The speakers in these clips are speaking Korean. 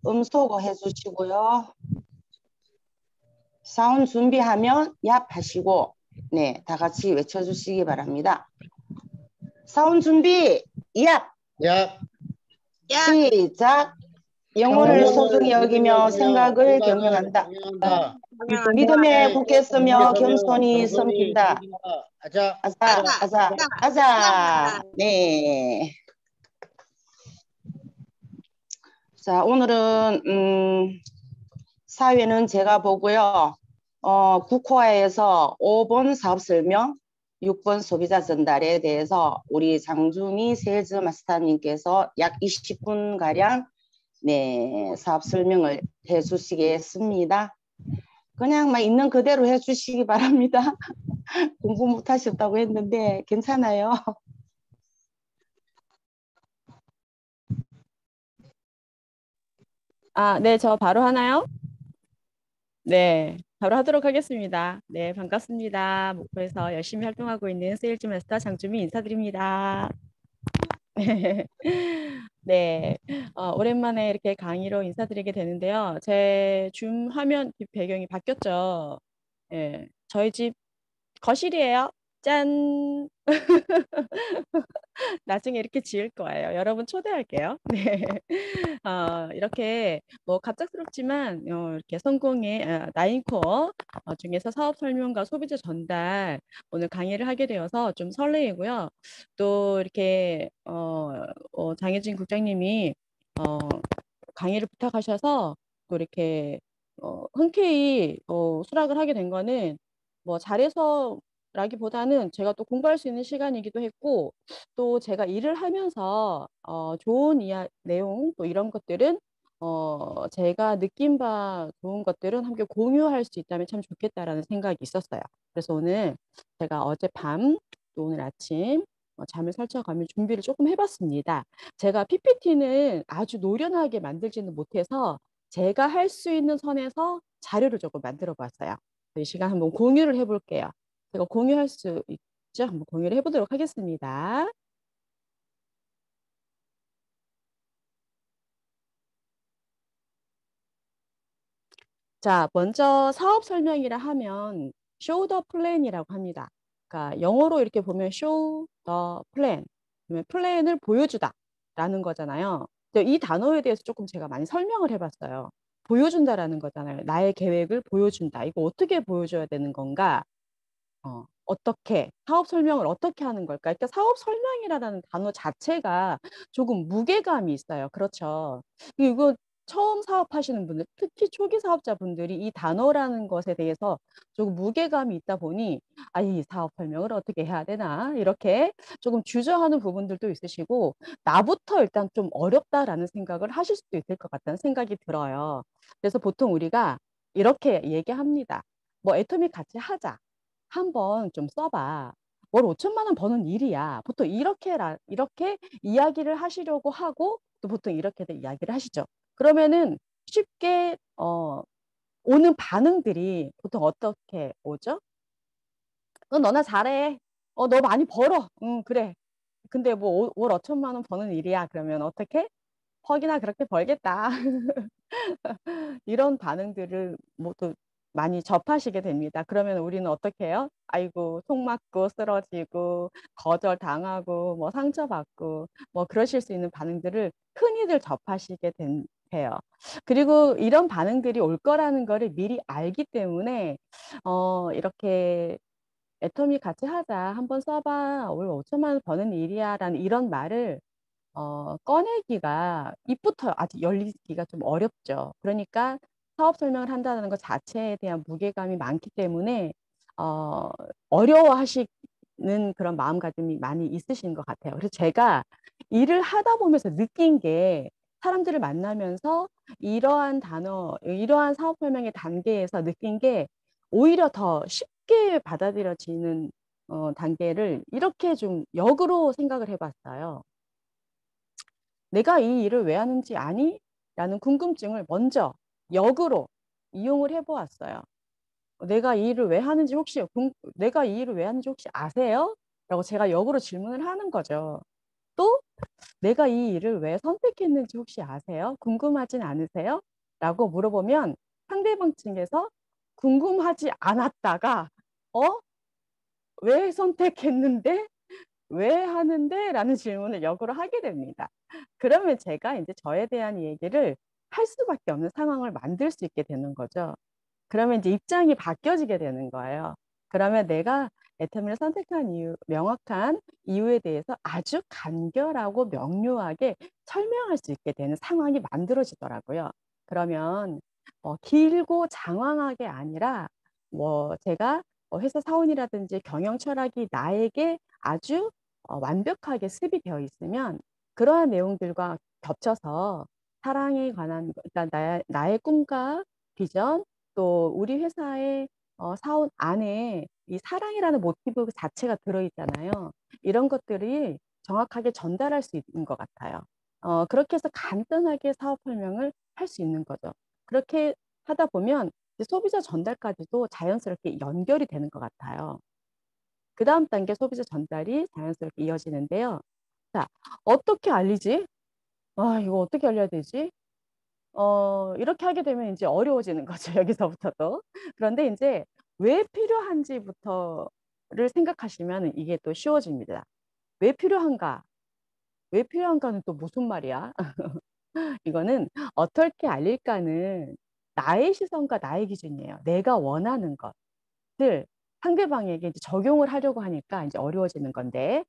음소거 해주시고요. 사운 준비하면 얍 하시고 네, 다 같이 외쳐주시기 바랍니다. 사운 준비 얍! 야, 시작! 영혼을 소중히 여기며 생각을 경영한다. 경영한다. 믿음에 굳게 서며 겸손히 겸손히 섬긴다. 섬긴다. 아자, 아자, 아자, 아자. 네. 자, 오늘은 사회는 제가 보고요. 9코어에서 5번 사업 설명, 6번 소비자 전달에 대해서 우리 장준희 세일즈 마스터님께서 약 20분가량 네, 사업 설명을 해 주시겠습니다. 그냥 막 있는 그대로 해 주시기 바랍니다. 공부 못 하셨다고 했는데 괜찮아요. 네, 저 바로 하나요? 네, 바로 하도록 하겠습니다. 네, 반갑습니다. 목포에서 열심히 활동하고 있는 세일즈 마스터 장주미 인사드립니다. 네, 오랜만에 이렇게 강의로 인사드리게 되는데요. 제 줌 화면 배경이 바뀌었죠. 네, 저희 집 거실이에요. 짠! 나중에 이렇게 지을 거예요. 여러분 초대할게요. 네. 이렇게 뭐 갑작스럽지만 이렇게 성공의 나인코어 중에서 사업 설명과 소비자 전달 오늘 강의를 하게 되어서 좀 설레이고요. 또 이렇게 장혜진 국장님이 강의를 부탁하셔서 또 이렇게 흔쾌히 수락을 하게 된 거는 뭐 잘해서 라기보다는 제가 또 공부할 수 있는 시간이기도 했고 또 제가 일을 하면서 좋은 내용 또 이런 것들은 제가 느낀 바 좋은 것들은 함께 공유할 수 있다면 참 좋겠다라는 생각이 있었어요. 그래서 오늘 제가 어젯밤 또 오늘 아침 잠을 설쳐가며 준비를 조금 해봤습니다. 제가 PPT는 아주 노련하게 만들지는 못해서 제가 할 수 있는 선에서 자료를 조금 만들어 봤어요. 이 시간 한번 공유를 해볼게요. 제가 공유할 수 있죠? 한번 공유를 해보도록 하겠습니다. 자, 먼저 사업 설명이라 하면 show the plan이라고 합니다. 그러니까 영어로 이렇게 보면 show the plan, 그러면 플랜을 보여주다 라는 거잖아요. 이 단어에 대해서 조금 제가 많이 설명을 해봤어요. 보여준다라는 거잖아요. 나의 계획을 보여준다. 이거 어떻게 보여줘야 되는 건가? 어떻게 사업 설명을 어떻게 하는 걸까? 그러니까 사업 설명이라는 단어 자체가 조금 무게감이 있어요. 그렇죠. 이거 처음 사업하시는 분들, 특히 초기 사업자분들이 이 단어라는 것에 대해서 조금 무게감이 있다 보니 이 사업 설명을 어떻게 해야 되나 이렇게 조금 주저하는 부분들도 있으시고 나부터 일단 좀 어렵다라는 생각을 하실 수도 있을 것 같다는 생각이 들어요. 그래서 보통 우리가 이렇게 얘기합니다. 뭐 애토미 같이 하자. 한번 좀 써봐. 월 5천만 원 버는 일이야. 보통 이렇게 이야기를 하시려고 하고 또 보통 이렇게들 이야기를 하시죠. 그러면은 쉽게 오는 반응들이 보통 어떻게 오죠? 너나 잘해. 너 많이 벌어. 응, 그래. 근데 뭐 월 5천만 원 버는 일이야. 그러면 어떻게? 퍽이나 그렇게 벌겠다. 이런 반응들을 모두 많이 접하시게 됩니다. 그러면 우리는 어떻게 해요? 아이고, 속 맞고 쓰러지고, 거절당하고, 뭐 상처받고, 뭐 그러실 수 있는 반응들을 흔히들 접하시게 돼요. 그리고 이런 반응들이 올 거라는 거를 미리 알기 때문에, 이렇게 애터미 같이 하자. 한번 써봐. 올 5천만 원 버는 일이야. 라는 이런 말을 꺼내기가 입부터 아직 열리기가 좀 어렵죠. 그러니까 사업 설명을 한다는 것 자체에 대한 무게감이 많기 때문에 어려워하시는 그런 마음가짐이 많이 있으신 것 같아요. 그래서 제가 일을 하다 보면서 느낀 게 사람들을 만나면서 이러한 사업 설명의 단계에서 느낀 게 오히려 더 쉽게 받아들여지는 단계를 이렇게 좀 역으로 생각을 해봤어요. 내가 이 일을 왜 하는지 아니? 라는 궁금증을 먼저 역으로 이용을 해보았어요. 내가 이 일을 왜 하는지 혹시 아세요? 라고 제가 역으로 질문을 하는 거죠. 또 내가 이 일을 왜 선택했는지 혹시 아세요? 궁금하진 않으세요? 라고 물어보면 상대방 측에서 궁금하지 않았다가 왜 선택했는데? 왜 하는데? 라는 질문을 역으로 하게 됩니다. 그러면 제가 이제 저에 대한 얘기를 할 수밖에 없는 상황을 만들 수 있게 되는 거죠. 그러면 이제 입장이 바뀌어지게 되는 거예요. 그러면 내가 애터미를 선택한 이유, 명확한 이유에 대해서 아주 간결하고 명료하게 설명할 수 있게 되는 상황이 만들어지더라고요. 그러면 길고 장황하게 아니라 제가 회사 사원이라든지 경영 철학이 나에게 아주 완벽하게 습입되어 있으면 그러한 내용들과 겹쳐서 사랑에 관한, 그러니까 나의 꿈과 비전, 또 우리 회사의 사원 안에 이 사랑이라는 모티브 자체가 들어있잖아요. 이런 것들이 정확하게 전달할 수 있는 것 같아요. 그렇게 해서 간단하게 사업 설명을 할 수 있는 거죠. 그렇게 하다 보면 이제 소비자 전달까지도 자연스럽게 연결이 되는 것 같아요. 그 다음 단계 소비자 전달이 자연스럽게 이어지는데요. 자, 어떻게 알리지? 아, 이거 어떻게 알려야 되지? 이렇게 하게 되면 이제 어려워지는 거죠. 여기서부터도. 그런데 이제 왜 필요한지부터를 생각하시면 이게 또 쉬워집니다. 왜 필요한가? 왜 필요한가는 또 무슨 말이야? 이거는 어떻게 알릴까는 나의 시선과 나의 기준이에요. 내가 원하는 것을 상대방에게 이제 적용을 하려고 하니까 이제 어려워지는 건데,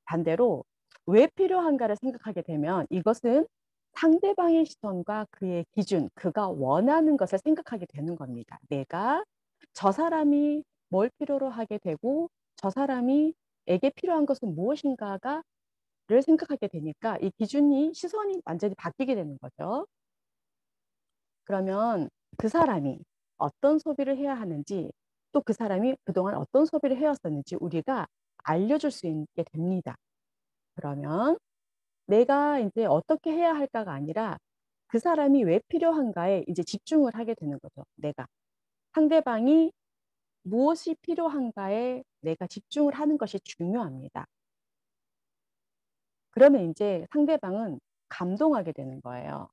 반대로 왜 필요한가를 생각하게 되면 이것은 상대방의 시선과 그의 기준, 그가 원하는 것을 생각하게 되는 겁니다. 내가 저 사람이 뭘 필요로 하게 되고 저 사람이 에게 필요한 것은 무엇인가를 생각하게 되니까 이 기준이 시선이 완전히 바뀌게 되는 거죠. 그러면 그 사람이 어떤 소비를 해야 하는지, 또 그 사람이 그동안 어떤 소비를 해왔었는지 우리가 알려줄 수 있게 됩니다. 그러면 내가 이제 어떻게 해야 할까가 아니라 그 사람이 왜 필요한가에 이제 집중을 하게 되는 거죠. 내가 상대방이 무엇이 필요한가에 내가 집중을 하는 것이 중요합니다. 그러면 이제 상대방은 감동하게 되는 거예요.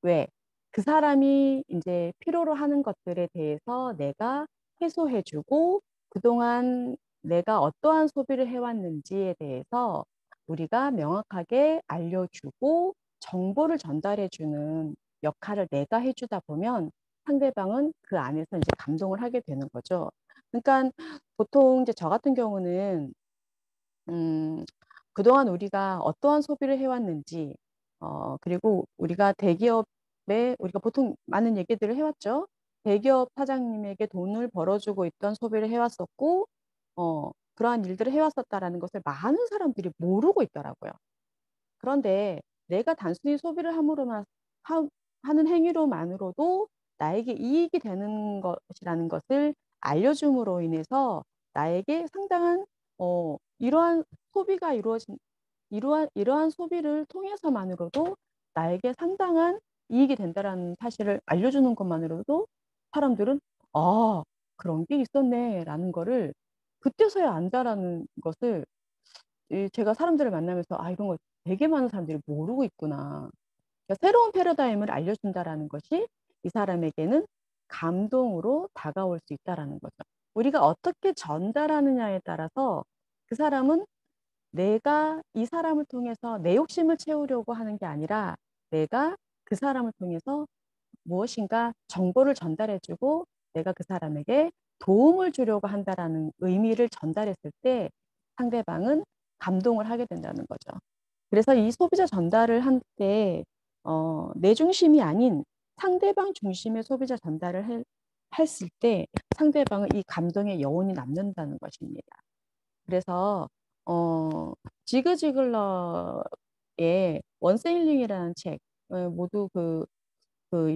왜? 그 사람이 이제 필요로 하는 것들에 대해서 내가 해소해주고 그동안 내가 어떠한 소비를 해왔는지에 대해서 우리가 명확하게 알려주고 정보를 전달해주는 역할을 내가 해주다 보면 상대방은 그 안에서 이제 감동을 하게 되는 거죠. 그러니까 보통 이제 저 같은 경우는 그동안 우리가 어떠한 소비를 해왔는지, 그리고 우리가 대기업에 우리가 보통 많은 얘기들을 해왔죠. 대기업 사장님에게 돈을 벌어주고 있던 소비를 해왔었고, 그러한 일들을 해왔었다라는 것을 많은 사람들이 모르고 있더라고요. 그런데 내가 단순히 소비를 함으로만 하는 행위로만으로도 나에게 이익이 되는 것이라는 것을 알려줌으로 인해서 나에게 상당한 이러한 소비가 이러한 소비를 통해서만으로도 나에게 상당한 이익이 된다라는 사실을 알려주는 것만으로도 사람들은 아, 그런 게 있었네라는 거를 그때서야 안다라는 것을 제가 사람들을 만나면서 아, 이런 거 되게 많은 사람들이 모르고 있구나. 그러니까 새로운 패러다임을 알려준다라는 것이 이 사람에게는 감동으로 다가올 수 있다라는 거죠. 우리가 어떻게 전달하느냐에 따라서 그 사람은 내가 이 사람을 통해서 내 욕심을 채우려고 하는 게 아니라 내가 그 사람을 통해서 무엇인가 정보를 전달해주고 내가 그 사람에게 도움을 주려고 한다라는 의미를 전달했을 때 상대방은 감동을 하게 된다는 거죠. 그래서 이 소비자 전달을 할 때, 내 중심이 아닌 상대방 중심의 소비자 전달을 했을 때 상대방은 이 감동의 여운이 남는다는 것입니다. 그래서, 지그 지글러의 원세일링이라는 책, 모두 그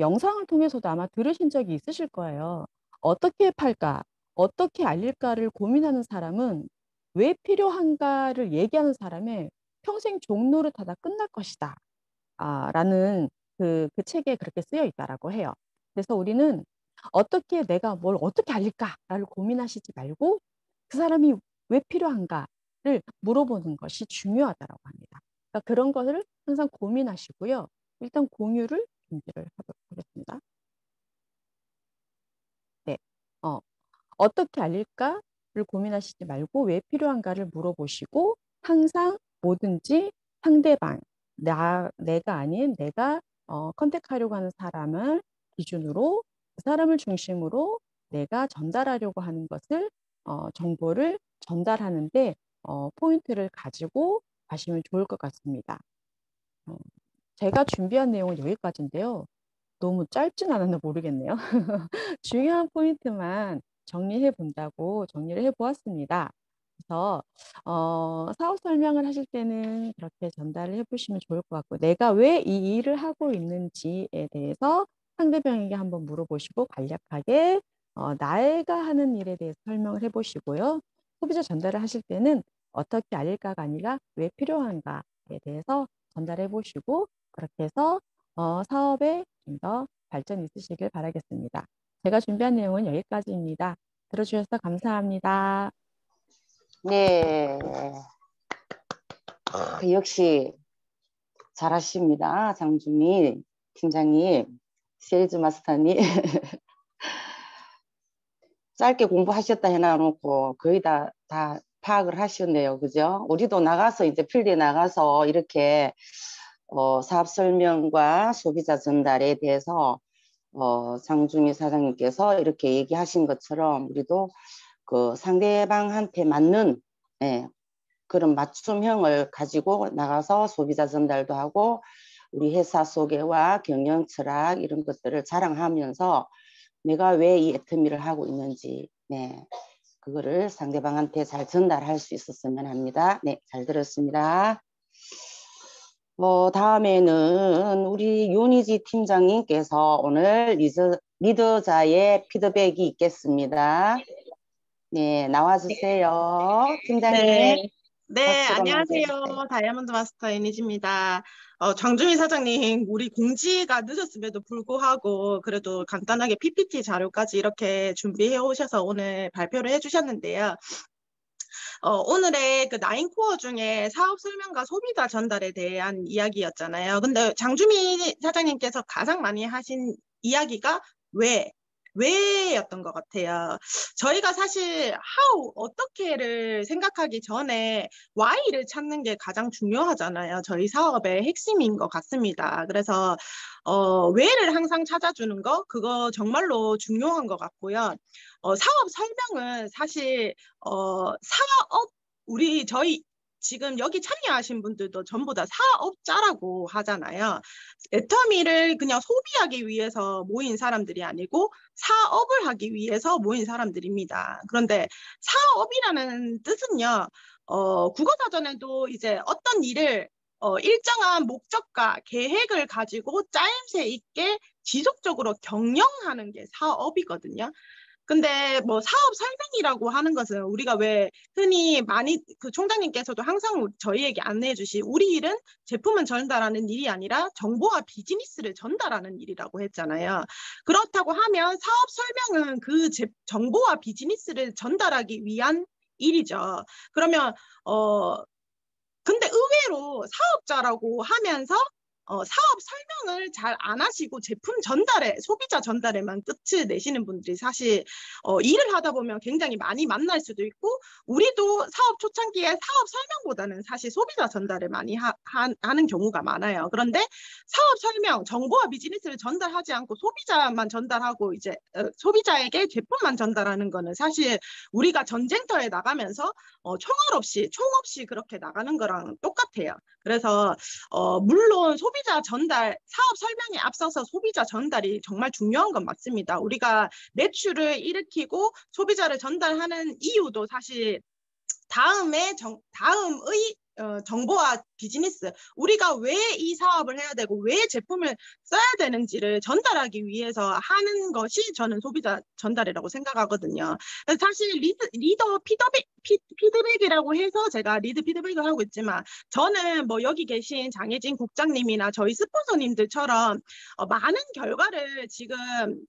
영상을 통해서도 아마 들으신 적이 있으실 거예요. 어떻게 팔까? 어떻게 알릴까를 고민하는 사람은 왜 필요한가를 얘기하는 사람의 평생 종로를 타다 끝날 것이다. 라는 그 책에 그렇게 쓰여 있다라고 해요. 그래서 우리는 어떻게 내가 뭘 어떻게 알릴까를 고민하시지 말고 그 사람이 왜 필요한가를 물어보는 것이 중요하다고 합니다. 그러니까 그런 것을 항상 고민하시고요. 일단 공유를 준비를 하도록 하겠습니다. 네, 어떻게 알릴까를 고민하시지 말고 왜 필요한가를 물어보시고 항상 뭐든지 상대방, 내가 아닌 내가 컨택하려고 하는 사람을 기준으로 그 사람을 중심으로 내가 전달하려고 하는 것을 정보를 전달하는데 포인트를 가지고 가시면 좋을 것 같습니다. 제가 준비한 내용은 여기까지인데요. 너무 짧진 않았나 모르겠네요. 중요한 포인트만 정리해 본다고 정리를 해 보았습니다. 그래서 사업 설명을 하실 때는 그렇게 전달을 해 보시면 좋을 것 같고 내가 왜 이 일을 하고 있는지에 대해서 상대방에게 한번 물어보시고 간략하게 내가 하는 일에 대해서 설명을 해 보시고요. 소비자 전달을 하실 때는 어떻게 알릴까가 아니라 왜 필요한가에 대해서 전달해 보시고 그렇게 해서 사업에 좀 더 발전이 있으시길 바라겠습니다. 제가 준비한 내용은 여기까지입니다. 들어주셔서 감사합니다. 네. 역시 잘하십니다. 장준희 팀장님, 세일즈 마스터님. 짧게 공부하셨다 해놔놓고 거의 다 파악을 하셨네요. 그죠? 우리도 나가서 이제 필드에 나가서 이렇게 사업 설명과 소비자 전달에 대해서 장준희 사장님께서 이렇게 얘기하신 것처럼 우리도 그 상대방한테 맞는 그런 맞춤형을 가지고 나가서 소비자 전달도 하고 우리 회사 소개와 경영 철학 이런 것들을 자랑하면서 내가 왜 이 애터미를 하고 있는지 그거를 상대방한테 잘 전달할 수 있었으면 합니다. 네, 잘 들었습니다. 다음에는 우리 윤희지 팀장님께서 오늘 리더자의 피드백이 있겠습니다. 네, 나와주세요. 팀장님. 네, 박수로 안녕하세요. 맞이해주세요. 다이아몬드 마스터 윤희지입니다. 장준희 사장님, 우리 공지가 늦었음에도 불구하고 그래도 간단하게 PPT 자료까지 이렇게 준비해 오셔서 오늘 발표를 해주셨는데요. 오늘의 그 9코어 중에 사업 설명과 소비자 전달에 대한 이야기였잖아요. 근데 장준희 사장님께서 가장 많이 하신 이야기가 왜였던 것 같아요. 저희가 사실 how, 어떻게를 생각하기 전에 why를 찾는 게 가장 중요하잖아요. 저희 사업의 핵심인 것 같습니다. 그래서 왜를 항상 찾아주는 거, 그거 정말로 중요한 것 같고요. 사업 설명은 사실 저희 지금 여기 참여하신 분들도 전부 다 사업자라고 하잖아요. 애터미를 그냥 소비하기 위해서 모인 사람들이 아니고 사업을 하기 위해서 모인 사람들입니다. 그런데 사업이라는 뜻은요, 국어사전에도 이제 어떤 일을 일정한 목적과 계획을 가지고 짜임새 있게 지속적으로 경영하는 게 사업이거든요. 근데 뭐 사업 설명이라고 하는 것은 우리가 왜 흔히 많이 그 총장님께서도 항상 저희에게 안내해 주시 우리 일은 제품을 전달하는 일이 아니라 정보와 비즈니스를 전달하는 일이라고 했잖아요. 그렇다고 하면 사업 설명은 그 정보와 비즈니스를 전달하기 위한 일이죠. 그러면 근데 의외로 사업자라고 하면서 사업 설명을 잘 안 하시고 제품 전달에, 소비자 전달에만 끝을 내시는 분들이 사실 일을 하다 보면 굉장히 많이 만날 수도 있고, 우리도 사업 초창기에 사업 설명보다는 사실 소비자 전달을 많이 하는 경우가 많아요. 그런데 사업 설명, 정보와 비즈니스를 전달하지 않고 소비자만 전달하고 이제 소비자에게 제품만 전달하는 거는 사실 우리가 전쟁터에 나가면서 총 없이 그렇게 나가는 거랑 똑같아요. 그래서 물론 소비자 전달, 사업 설명에 앞서서 소비자 전달이 정말 중요한 건 맞습니다. 우리가 매출을 일으키고 소비자를 전달하는 이유도 사실 다음의 정보와 비즈니스, 우리가 왜 이 사업을 해야 되고 왜 제품을 써야 되는지를 전달하기 위해서 하는 것이 저는 소비자 전달이라고 생각하거든요. 그래서 사실 리더 피드백이라고 해서 제가 리드 피드백을 하고 있지만, 저는 뭐 여기 계신 장혜진 국장님이나 저희 스폰서님들처럼 많은 결과를 지금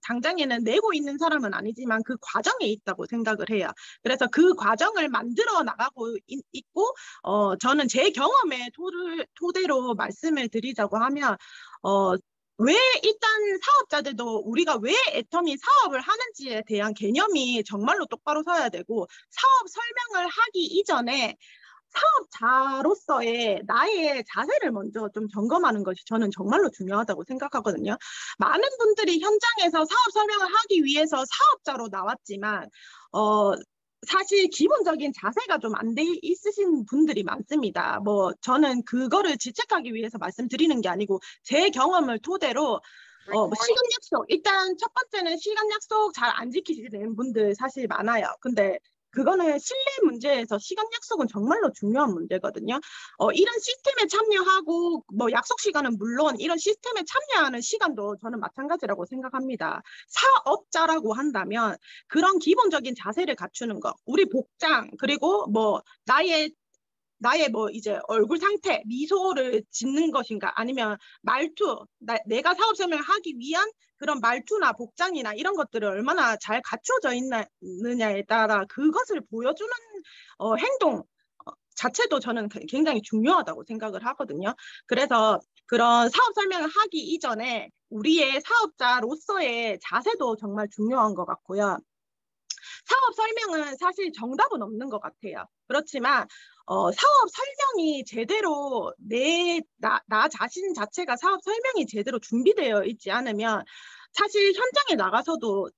당장에는 내고 있는 사람은 아니지만 그 과정에 있다고 생각을 해요. 그래서 그 과정을 만들어 나가고 있고, 저는 제 경험의 토대로 말씀을 드리자고 하면, 왜 일단 사업자들도 우리가 왜 애터미 사업을 하는지에 대한 개념이 정말로 똑바로 서야 되고, 사업 설명을 하기 이전에 사업자로서의 나의 자세를 먼저 좀 점검하는 것이 저는 정말로 중요하다고 생각하거든요. 많은 분들이 현장에서 사업 설명을 하기 위해서 사업자로 나왔지만 사실 기본적인 자세가 좀 안 돼 있으신 분들이 많습니다. 뭐 저는 그거를 지적하기 위해서 말씀드리는 게 아니고 제 경험을 토대로 뭐 시간 약속, 일단 첫 번째는 시간 약속 잘 안 지키시는 분들 사실 많아요. 근데 그거는 신뢰 문제에서 시간 약속은 정말로 중요한 문제거든요. 이런 시스템에 참여하고 뭐 약속 시간은 물론 이런 시스템에 참여하는 시간도 저는 마찬가지라고 생각합니다. 사업자라고 한다면 그런 기본적인 자세를 갖추는 거, 우리 복장, 그리고 뭐 나의 뭐 이제 얼굴 상태, 미소를 짓는 것인가, 아니면 말투, 내가 사업 설명을 하기 위한 그런 말투나 복장이나 이런 것들을 얼마나 잘 갖춰져 있느냐에 따라 그것을 보여주는 행동 자체도 저는 굉장히 중요하다고 생각을 하거든요. 그래서 그런 사업 설명을 하기 이전에 우리의 사업자로서의 자세도 정말 중요한 것 같고요. 사업 설명은 사실 정답은 없는 것 같아요. 그렇지만 사업 설명이 제대로 나 자신 자체가 사업 설명이 제대로 준비되어 있지 않으면 사실 현장에 나가서도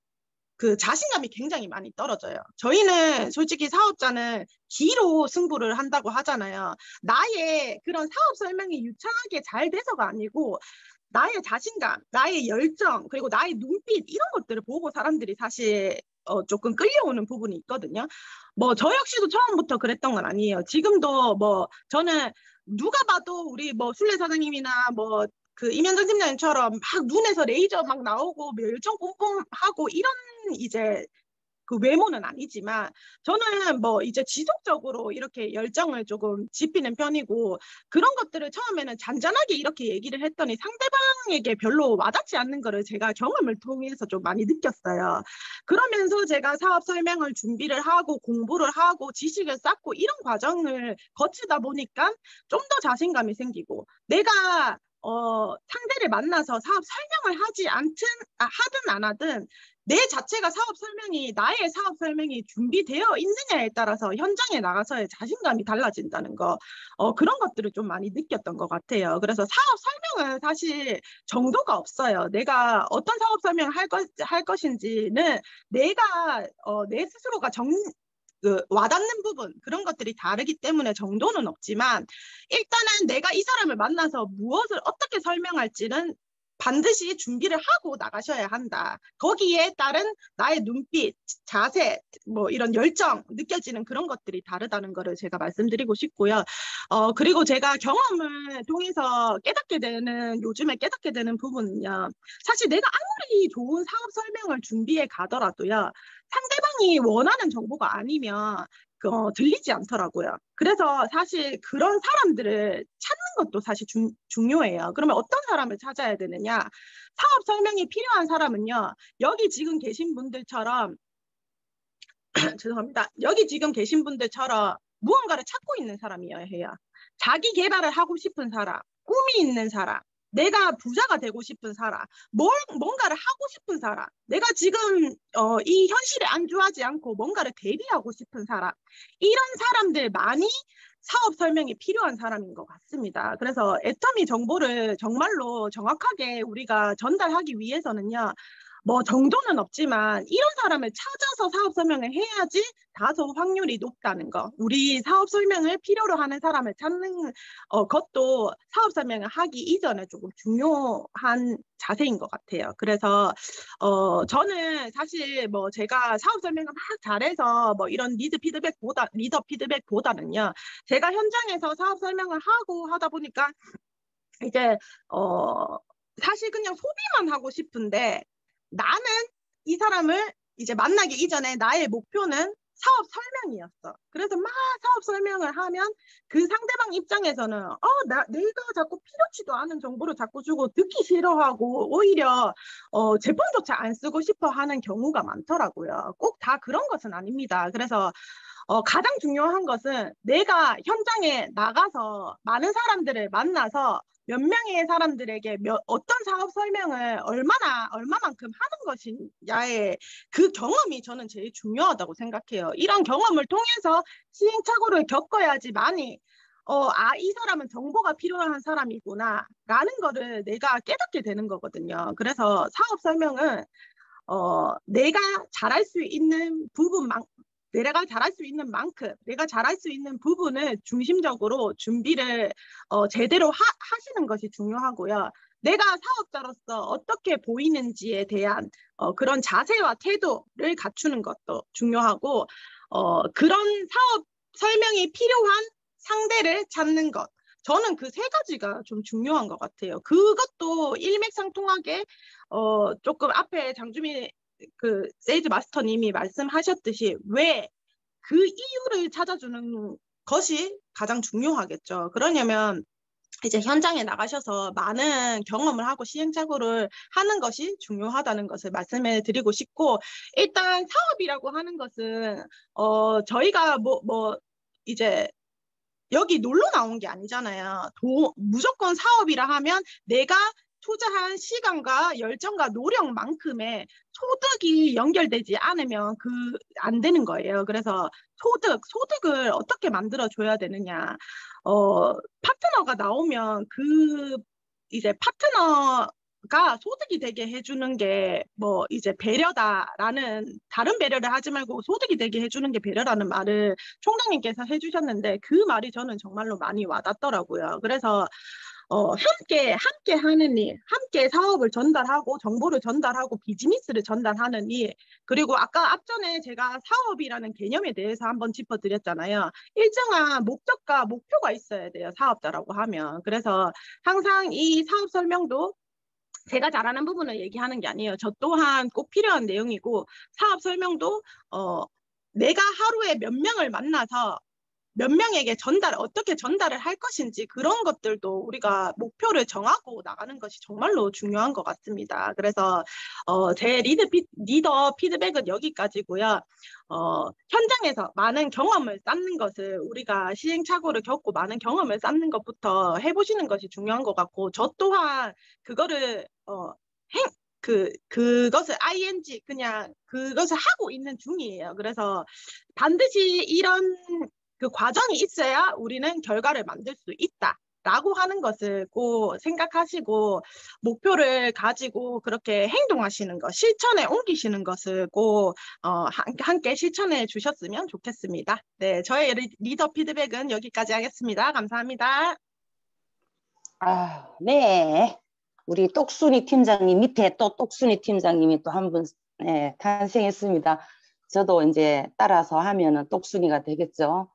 그 자신감이 굉장히 많이 떨어져요. 저희는 솔직히 사업자는 기로 승부를 한다고 하잖아요. 나의 그런 사업 설명이 유창하게 잘 돼서가 아니고 나의 자신감, 나의 열정, 그리고 나의 눈빛, 이런 것들을 보고 사람들이 사실 조금 끌려오는 부분이 있거든요. 뭐 저 역시도 처음부터 그랬던 건 아니에요. 지금도 뭐 저는 누가 봐도 우리 뭐 술래 사장님이나 뭐 그 임현정 팀장님처럼 막 눈에서 레이저 막 나오고 열정 뿜뿜하고 이런 이제 그 외모는 아니지만, 저는 뭐 이제 지속적으로 이렇게 열정을 조금 지피는 편이고, 그런 것들을 처음에는 잔잔하게 이렇게 얘기를 했더니 상대방에게 별로 와닿지 않는 거를 제가 경험을 통해서 좀 많이 느꼈어요. 그러면서 제가 사업 설명을 준비를 하고 공부를 하고 지식을 쌓고 이런 과정을 거치다 보니까 좀 더 자신감이 생기고, 내가 상대를 만나서 사업 설명을 하든 안 하든 내 자체가 나의 사업 설명이 준비되어 있느냐에 따라서 현장에 나가서의 자신감이 달라진다는 거, 그런 것들을 좀 많이 느꼈던 것 같아요. 그래서 사업 설명은 사실 정도가 없어요. 내가 어떤 사업 설명을 할 것인지는 내가 내 스스로가 와닿는 부분, 그런 것들이 다르기 때문에 정도는 없지만, 일단은 내가 이 사람을 만나서 무엇을 어떻게 설명할지는 반드시 준비를 하고 나가셔야 한다. 거기에 따른 나의 눈빛, 자세, 뭐 이런 열정, 느껴지는 그런 것들이 다르다는 거를 제가 말씀드리고 싶고요. 그리고 제가 경험을 통해서 요즘에 깨닫게 되는 부분은요. 사실 내가 아무리 좋은 사업 설명을 준비해 가더라도요. 상대방이 원하는 정보가 아니면 들리지 않더라고요. 그래서 사실 그런 사람들을 찾는 것도 사실 중요해요. 그러면 어떤 사람을 찾아야 되느냐? 사업 설명이 필요한 사람은요. 여기 지금 계신 분들처럼 죄송합니다. 여기 지금 계신 분들처럼 무언가를 찾고 있는 사람이어야 해요. 자기 개발을 하고 싶은 사람, 꿈이 있는 사람, 내가 부자가 되고 싶은 사람, 뭔가를 하고 싶은 사람, 내가 지금 이 현실에 안주하지 않고 뭔가를 대비하고 싶은 사람, 이런 사람들만이 사업 설명이 필요한 사람인 것 같습니다. 그래서 애터미 정보를 정말로 정확하게 우리가 전달하기 위해서는요, 뭐 정도는 없지만 이런 사람을 찾아서 사업 설명을 해야지 다소 확률이 높다는 거. 우리 사업 설명을 필요로 하는 사람을 찾는 것도 사업 설명을 하기 이전에 조금 중요한 자세인 것 같아요. 그래서 저는 사실 뭐 제가 사업 설명을 막 잘해서 뭐 이런 리더 피드백보다는요. 제가 현장에서 사업 설명을 하고 하다 보니까 이제 사실 그냥 소비만 하고 싶은데 나는 이 사람을 이제 만나기 이전에 나의 목표는 사업 설명이었어. 그래서 막 사업 설명을 하면 그 상대방 입장에서는 내가 자꾸 필요치도 않은 정보를 자꾸 주고 듣기 싫어하고 오히려 제품조차 안 쓰고 싶어 하는 경우가 많더라고요. 꼭 다 그런 것은 아닙니다. 그래서 가장 중요한 것은 내가 현장에 나가서 많은 사람들을 만나서 몇 명의 사람들에게 어떤 사업 설명을 얼마만큼 하는 것이냐의 그 경험이 저는 제일 중요하다고 생각해요. 이런 경험을 통해서 시행착오를 겪어야지만이 이 사람은 정보가 필요한 사람이구나 라는 거를 내가 깨닫게 되는 거거든요. 그래서 사업 설명은 내가 잘할 수 있는 부분만 내가 잘할 수 있는 만큼 내가 잘할 수 있는 부분을 중심적으로 준비를 제대로 하시는 것이 중요하고요. 내가 사업자로서 어떻게 보이는지에 대한 그런 자세와 태도를 갖추는 것도 중요하고 그런 사업 설명이 필요한 상대를 찾는 것. 저는 그 세 가지가 좀 중요한 것 같아요. 그것도 일맥상통하게 조금 앞에 장주민 그 세일즈 마스터님이 말씀하셨듯이 왜 그 이유를 찾아주는 것이 가장 중요하겠죠. 그러냐면 이제 현장에 나가셔서 많은 경험을 하고 시행착오를 하는 것이 중요하다는 것을 말씀해 드리고 싶고, 일단 사업이라고 하는 것은 저희가 이제 여기 놀러 나온 게 아니잖아요. 무조건 사업이라 하면 내가 투자한 시간과 열정과 노력만큼의 소득이 연결되지 않으면 안 되는 거예요. 그래서 소득을 어떻게 만들어줘야 되느냐. 파트너가 나오면 이제 파트너가 소득이 되게 해주는 게 이제 배려다라는, 다른 배려를 하지 말고 소득이 되게 해주는 게 배려라는 말을 총장님께서 해주셨는데 그 말이 저는 정말로 많이 와닿더라고요. 그래서 함께 하는 일, 함께 사업을 전달하고 정보를 전달하고 비즈니스를 전달하는 일, 그리고 아까 앞전에 제가 사업이라는 개념에 대해서 한번 짚어드렸잖아요. 일정한 목적과 목표가 있어야 돼요, 사업자라고 하면. 그래서 항상 이 사업 설명도 제가 잘하는 부분을 얘기하는 게 아니에요. 저 또한 꼭 필요한 내용이고, 사업 설명도 내가 하루에 몇 명을 만나서 몇 명에게 어떻게 전달을 할 것인지, 그런 것들도 우리가 목표를 정하고 나가는 것이 정말로 중요한 것 같습니다. 그래서 제 리더 피드백은 여기까지고요. 현장에서 많은 경험을 쌓는 것을, 우리가 시행착오를 겪고 많은 경험을 쌓는 것부터 해보시는 것이 중요한 것 같고, 저 또한 그거를 그것을 그냥 그것을 하고 있는 중이에요. 그래서 반드시 이런 그 과정이 있어야 우리는 결과를 만들 수 있다라고 하는 것을 꼭 생각하시고, 목표를 가지고 그렇게 행동하시는 것, 실천에 옮기시는 것을 꼭 함께 실천해 주셨으면 좋겠습니다. 네, 저의 리더 피드백은 여기까지 하겠습니다. 감사합니다. 네. 우리 똑순이 팀장님 밑에 또 똑순이 팀장님이 또 한 분 탄생했습니다. 저도 이제 따라서 하면은 똑순이가 되겠죠.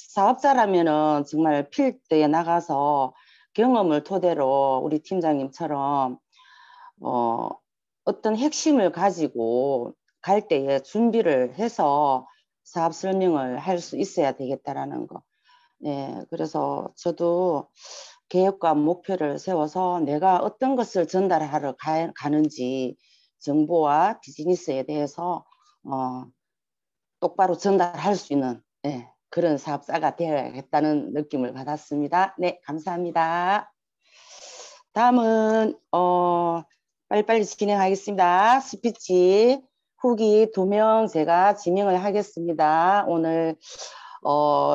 사업자라면은 정말 필드에 나가서 경험을 토대로 우리 팀장님처럼 어떤 핵심을 가지고 갈 때에 준비를 해서 사업 설명을 할 수 있어야 되겠다라는 거. 네, 그래서 저도 계획과 목표를 세워서 내가 어떤 것을 전달하러 가는지 정보와 비즈니스에 대해서 똑바로 전달할 수 있는 그런 사업자가 되어야겠다는 느낌을 받았습니다. 네, 감사합니다. 다음은 빨리빨리 진행하겠습니다. 스피치 후기 2명 제가 지명을 하겠습니다. 오늘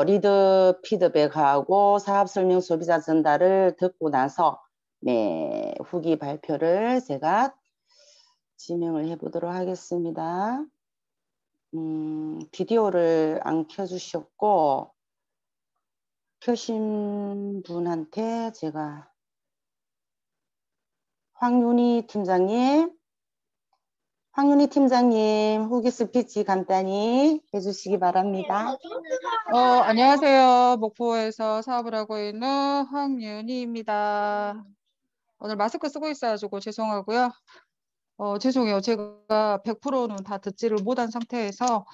리더 피드백하고 사업 설명 소비자 전달을 듣고 나서 후기 발표를 제가 지명을 해보도록 하겠습니다. 비디오를 안 켜주셨고 켜신 분한테 제가 황윤희 팀장님 후기 스피치 간단히 해주시기 바랍니다. 안녕하세요. 목포에서 사업을 하고 있는 황윤희입니다. 오늘 마스크 쓰고 있어가지고 죄송하고요. 죄송해요. 제가 100%는 다 듣지를 못한 상태에서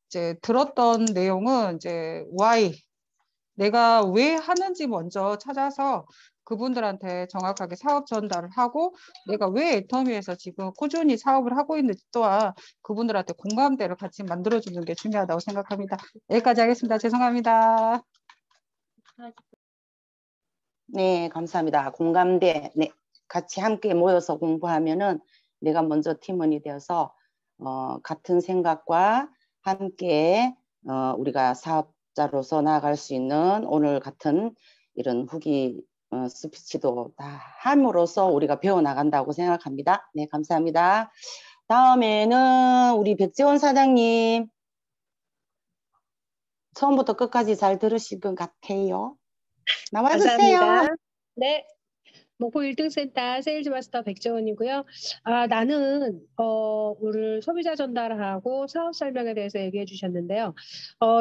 이제 들었던 내용은 이제 why 내가 왜 하는지 먼저 찾아서 그분들한테 정확하게 사업 전달을 하고 내가 왜 애터미에서 지금 꾸준히 사업을 하고 있는지 또한 그분들한테 공감대를 같이 만들어주는 게 중요하다고 생각합니다. 여기까지 하겠습니다. 죄송합니다. 네, 감사합니다. 공감대. 네, 같이 함께 모여서 공부하면은 내가 먼저 팀원이 되어서 같은 생각과 함께 우리가 사업자로서 나아갈 수 있는 오늘 같은 이런 후기 스피치도 다 함으로써 우리가 배워나간다고 생각합니다. 네, 감사합니다. 다음에는 우리 백재원 사장님. 처음부터 끝까지 잘 들으신 것 같아요. 나와주세요. 감사합니다. 네. 목포 1등센터 세일즈마스터 백재원이고요. 나는 오늘 소비자 전달하고 사업 설명에 대해서 얘기해 주셨는데요.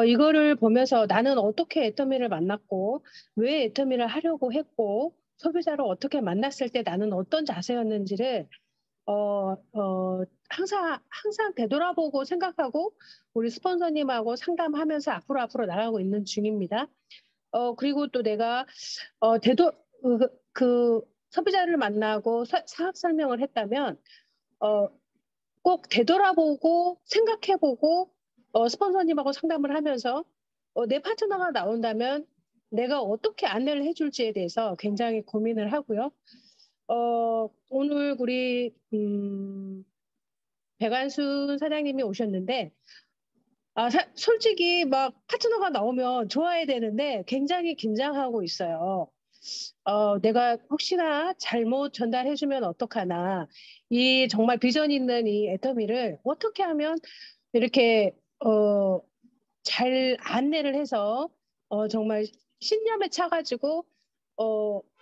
이거를 보면서 나는 어떻게 애터미를 만났고 왜 애터미를 하려고 했고 소비자를 어떻게 만났을 때 나는 어떤 자세였는지를 항상 되돌아보고 생각하고 우리 스폰서님하고 상담하면서 앞으로 나가고 있는 중입니다. 그리고 또 내가 소비자를 만나고 사업 설명을 했다면 꼭 되돌아보고 생각해보고 스폰서님하고 상담을 하면서 내 파트너가 나온다면 내가 어떻게 안내를 해줄지에 대해서 굉장히 고민을 하고요. 오늘 우리 백완순 사장님이 오셨는데 솔직히 막 파트너가 나오면 좋아야 되는데 굉장히 긴장하고 있어요. 내가 혹시나 잘못 전달해주면 어떡하나. 이 정말 비전 있는 이 애터미를 어떻게 하면 이렇게 잘 안내를 해서 정말 신념에 차가지고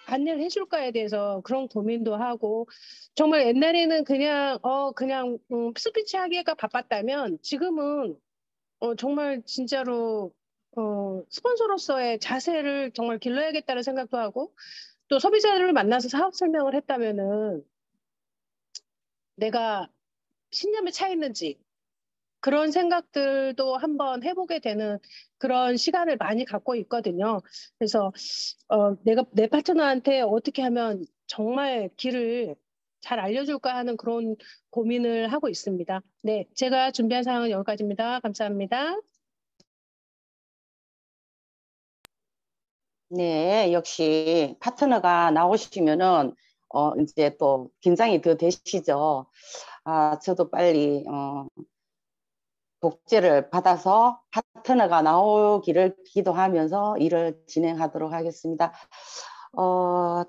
안내를 해줄까에 대해서 그런 고민도 하고 정말 옛날에는 그냥 스피치 하기가 바빴다면 지금은 정말 진짜로 스폰서로서의 자세를 정말 길러야겠다는 생각도 하고 또 소비자를 만나서 사업 설명을 했다면은 내가 신념에 차 있는지 그런 생각들도 한번 해보게 되는 그런 시간을 많이 갖고 있거든요. 그래서 내가 내 파트너한테 어떻게 하면 정말 길을 잘 알려줄까 하는 그런 고민을 하고 있습니다. 네, 제가 준비한 사항은 여기까지입니다. 감사합니다. 네, 역시 파트너가 나오시면은 이제 또 긴장이 더 되시죠. 저도 빨리 복제를 받아서 파트너가 나오기를 기도하면서 일을 진행하도록 하겠습니다.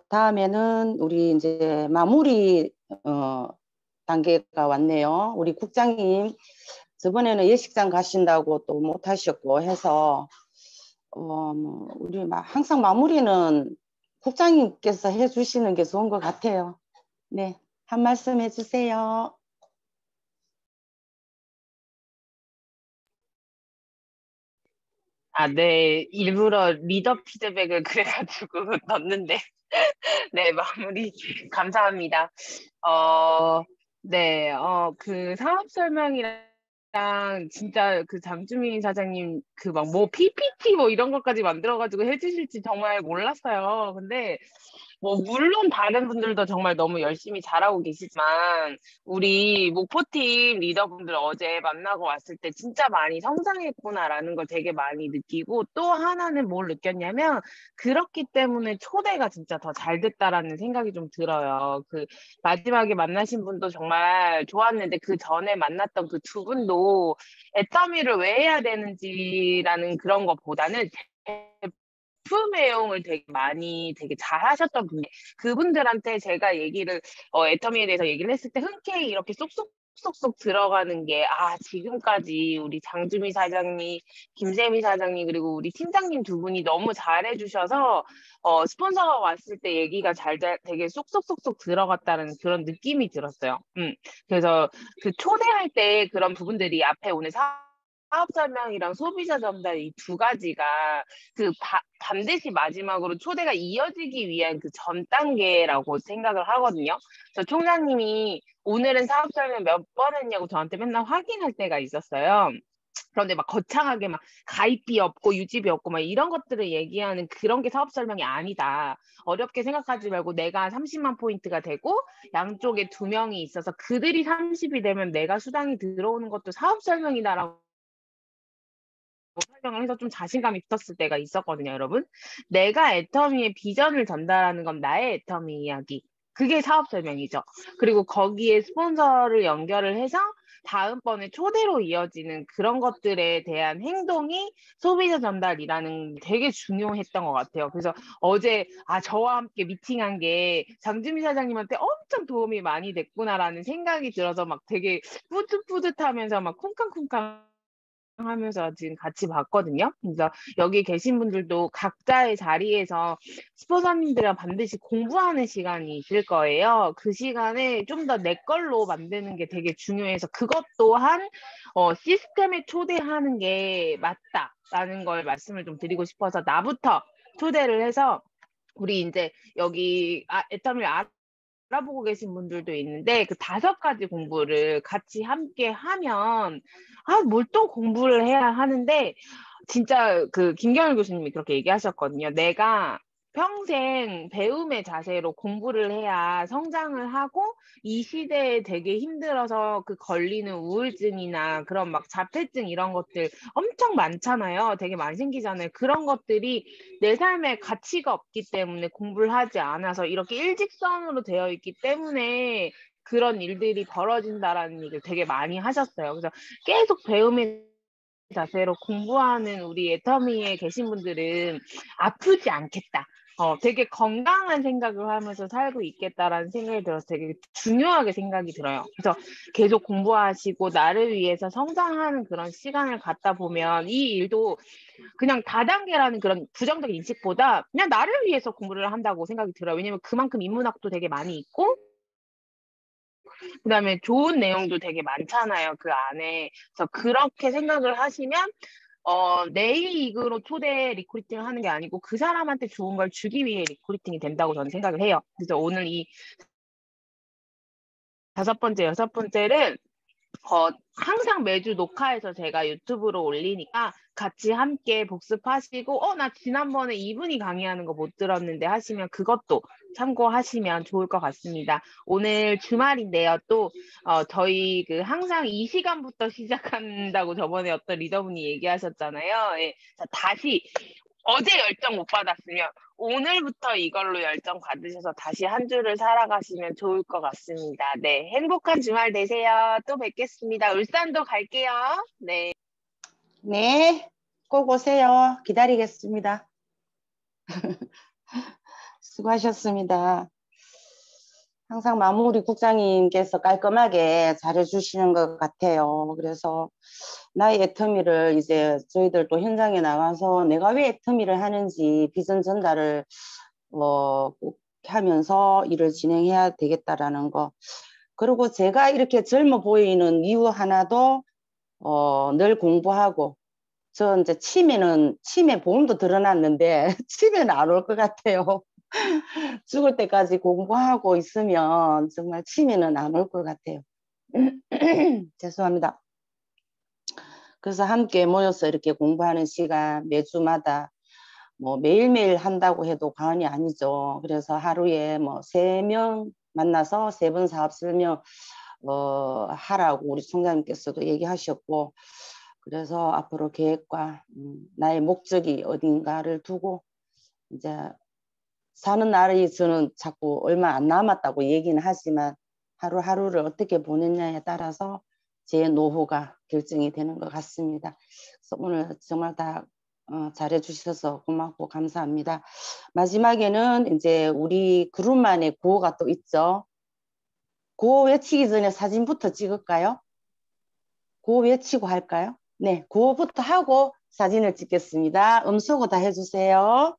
다음에는 우리 이제 마무리 단계가 왔네요. 우리 국장님 저번에는 예식장 가신다고 또 못하셨고 해서 우리 항상 마무리는 국장님께서 해주시는 게 좋은 것 같아요. 네, 한 말씀 해주세요. 네, 일부러 리더 피드백을 그래가지고 넣었는데, 네, 마무리 감사합니다. 네, 그 사업 설명이랑 진짜 그 장주민 사장님 그 막 뭐 PPT 뭐 이런 것까지 만들어가지고 해주실지 정말 몰랐어요. 근데 뭐 물론 다른 분들도 정말 너무 열심히 잘하고 계시지만 우리 목포팀 리더분들 어제 만나고 왔을 때 진짜 많이 성장했구나라는 걸 되게 많이 느끼고 또 하나는 뭘 느꼈냐면 그렇기 때문에 초대가 진짜 더 잘 됐다라는 생각이 좀 들어요. 그 마지막에 만나신 분도 정말 좋았는데 그 전에 만났던 그 두 분도 애터미를 왜 해야 되는지라는 그런 것보다는 제품 애용을 되게 잘하셨던 분이 그분들한테 제가 얘기를 애터미에 대해서 얘기를 했을 때 흔쾌히 이렇게 쏙쏙 들어가는 게 지금까지 우리 장주미 사장님, 김세미 사장님 그리고 우리 팀장님 두 분이 너무 잘해주셔서 스폰서가 왔을 때 얘기가 되게 쏙쏙 들어갔다는 그런 느낌이 들었어요. 그래서 그 초대할 때 그런 부분들이 앞에 오늘 사업 설명이랑 소비자 전달 이 두 가지가 반드시 마지막으로 초대가 이어지기 위한 그 전 단계라고 생각을 하거든요. 그래서 총장님이 오늘은 사업 설명 몇 번 했냐고 저한테 맨날 확인할 때가 있었어요. 그런데 막 거창하게 막 가입비 없고 유지비 없고 막 이런 것들을 얘기하는 그런 게 사업 설명이 아니다. 어렵게 생각하지 말고 내가 30만 포인트가 되고 양쪽에 2명이 있어서 그들이 30이 되면 내가 수당이 들어오는 것도 사업 설명이다라고 설명을 해서 좀 자신감이 붙었을 때가 있었거든요, 여러분. 내가 애터미의 비전을 전달하는 건 나의 애터미 이야기. 그게 사업 설명이죠. 그리고 거기에 스폰서를 연결을 해서 다음번에 초대로 이어지는 그런 것들에 대한 행동이 소비자 전달이라는 게 되게 중요했던 것 같아요. 그래서 어제 저와 함께 미팅한 게 장주미 사장님한테 엄청 도움이 많이 됐구나라는 생각이 들어서 막 되게 뿌듯뿌듯하면서 막 쿵쾅쿵쾅 하면서 지금 같이 봤거든요. 그래서 여기 계신 분들도 각자의 자리에서 스폰서님들이랑 반드시 공부하는 시간이 있을 거예요. 그 시간에 좀 더 내 걸로 만드는 게 되게 중요해서 그것 또한 시스템에 초대하는 게 맞다라는 걸 말씀을 좀 드리고 싶어서 나부터 초대를 해서 우리 이제 여기 애터미를 알아보고 계신 분들도 있는데 그 5가지 공부를 같이 함께 하면 뭘 또 공부를 해야 하는데 진짜 그 김경일 교수님이 그렇게 얘기하셨거든요. 내가 평생 배움의 자세로 공부를 해야 성장을 하고 이 시대에 되게 힘들어서 그 걸리는 우울증이나 그런 막 자폐증 이런 것들 엄청 많잖아요. 되게 많이 생기잖아요. 그런 것들이 내 삶에 가치가 없기 때문에 공부를 하지 않아서 이렇게 일직선으로 되어 있기 때문에 그런 일들이 벌어진다라는 얘기를 되게 많이 하셨어요. 그래서 계속 배움의 자세로 공부하는 우리 애터미에 계신 분들은 아프지 않겠다. 되게 건강한 생각을 하면서 살고 있겠다라는 생각이 들어서 되게 중요하게 생각이 들어요. 그래서 계속 공부하시고 나를 위해서 성장하는 그런 시간을 갖다 보면 이 일도 그냥 다단계라는 그런 부정적인 인식보다 그냥 나를 위해서 공부를 한다고 생각이 들어요. 왜냐면 그만큼 인문학도 되게 많이 있고 그다음에 좋은 내용도 되게 많잖아요, 그 안에. 그래서 그렇게 생각을 하시면 내 이익으로 초대 리크루팅을 하는 게 아니고 그 사람한테 좋은 걸 주기 위해 리크루팅이 된다고 저는 생각을 해요. 그래서 오늘 이 5번째, 6번째는 항상 매주 녹화해서 제가 유튜브로 올리니까 같이 함께 복습하시고 나 지난번에 이분이 강의하는 거 못 들었는데 하시면 그것도 참고하시면 좋을 것 같습니다. 오늘 주말인데요. 또 저희 그 항상 이 시간부터 시작한다고 저번에 어떤 리더분이 얘기하셨잖아요. 예. 자, 다시 어제 열정 못 받았으면 오늘부터 이걸로 열정 받으셔서 다시 한 주를 살아가시면 좋을 것 같습니다. 네, 행복한 주말 되세요. 또 뵙겠습니다. 울산도 갈게요. 네. 네, 꼭 오세요. 기다리겠습니다. 수고하셨습니다. 항상 마무리 국장님께서 깔끔하게 잘해주시는 것 같아요. 그래서 나의 애터미를 이제 저희들도 현장에 나가서 내가 왜 애터미를 하는지 비전 전달을 꼭 하면서 일을 진행해야 되겠다라는 거. 그리고 제가 이렇게 젊어 보이는 이유 하나도 늘 공부하고 저 이제 치매 보험도 들어놨는데 치매는 안 올 것 같아요. 죽을 때까지 공부하고 있으면 정말 치매는 안 올 것 같아요. 죄송합니다. 그래서 함께 모여서 이렇게 공부하는 시간 매주마다 뭐 매일매일 한다고 해도 과언이 아니죠. 그래서 하루에 뭐 3명 만나서 3번 사업 설명 하라고 우리 총장님께서도 얘기하셨고, 그래서 앞으로 계획과 나의 목적이 어딘가를 두고 이제 사는 날이 저는 자꾸 얼마 안 남았다고 얘기는 하지만 하루하루를 어떻게 보냈냐에 따라서 제 노후가 결정이 되는 것 같습니다. 그래서 오늘 정말 다 잘해 주셔서 고맙고 감사합니다. 마지막에는 이제 우리 그룹만의 구호가 또 있죠. 구호 외치기 전에 사진부터 찍을까요? 구호 외치고 할까요? 네, 구호부터 하고 사진을 찍겠습니다. 음소거 다 해주세요.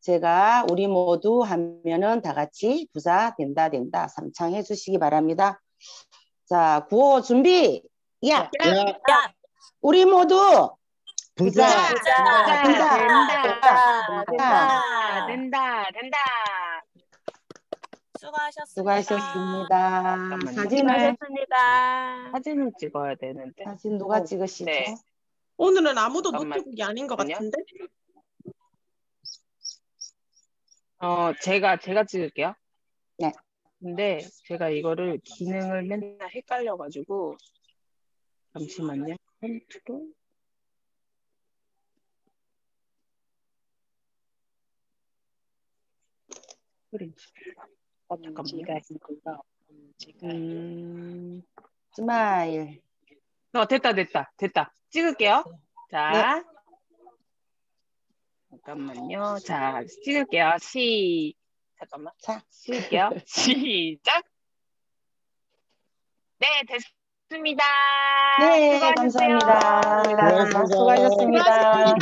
제가 우리 모두 하면은 다 같이 부자 된다 된다 삼창해 주시기 바랍니다. 자, 구호 준비. 야, 우리 모두 부자. 된다. 수고하셨습니다. 사진을 찍어야 되는데. 사진 누가 찍으시죠? 네. 오늘은 아무도 잠깐만. 노트북이 아닌 것 같은데? 제가 찍을게요. 네. 근데 제가 이거를 기능을 맨날 헷갈려가지고 잠시만요. 컨트롤. 스크린. 잠깐만요. 스마일. 됐다. 찍을게요. 자. 네. 잠깐만요. 자, 찍을게요. 잠깐만. 자. 찍을게요. 시작. 네, 됐습니다. 네, 수고하셨어요. 감사합니다. 수고하셨습니다.